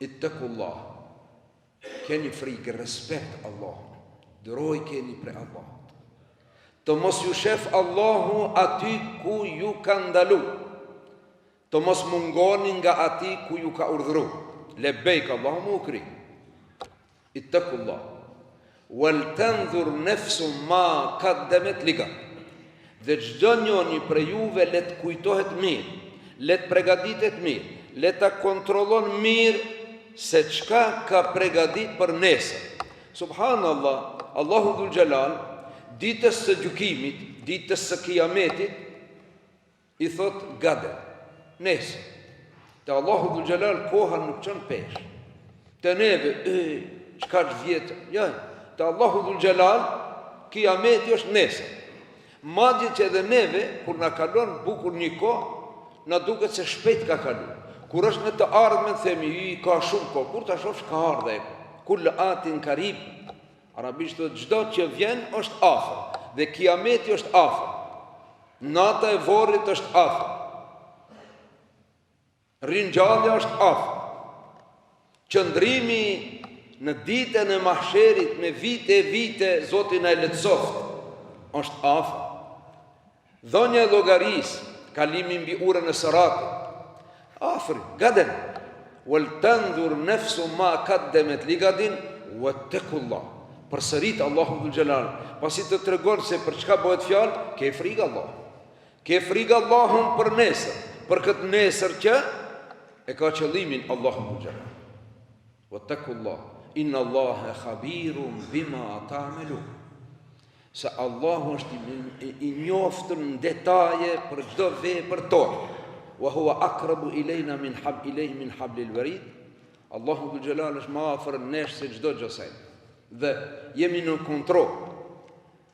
ittaqullah, keni frikë, respekt Allah, dëroj keni pre Allah, të mos ju shef Allahu aty ku ju ka ndalu, të mos mungoni nga aty ku ju ka urdhru, lebejk Allahu mu kri, ittaqullah, wal tanzur nefsu ma qaddamat liga, dhe çdo njoni për juve le të kujtohet mirë, le të përgatitet mirë, le ta kontrollon mirë se çka ka përgatit për nesër. Subhanallah, Allahu dhul Jalal, ditës së gjykimit, ditës së kiametit, i thot gade, nesër. Te Allahu dhul Jalal koha nuk çon pesh. Te neve, çka vjet, ja, te Allahu dhul Jalal kiameti është nesër. Madje që edhe neve, kur na kalon bukur një kohë, na duket se shpejt ka kalu. Kur është në të ardhmen, themi, ka shumë kohë, kur ta shofsh ka ardhe, kull atin karib, arabisht të çdo që vjen është afër, dhe kiameti është afër, nata e vorrit është afër, ringjallja është afër, qëndrimi në ditën e mahsherit me vite e vite, Zoti na e lehtësoft, është afër. Dhonja e llogarisë, kalimi mbi urën e siratit, afër, gaden, wal tanzur nefsu ma qaddamat ligadin wattaqullah. Përsërit Allahu dhul Jalal, pasi të tregon se për çka bëhet fjalë, ke frikë Allah. Ke frikë Allahun për nesër, për këtë nesër që e ka qëllimin Allahu dhul Jalal. Wattaqullah, inna Allaha khabirun bima ta'malun. Se Allahu është i njoftër në detaje për çdo vepër tonë. Wa huwa aqrabu ilayna min hablil warid. Allahu dhul Jalal është më afër nesh se çdo gjësej. Dhe jemi në kontroll.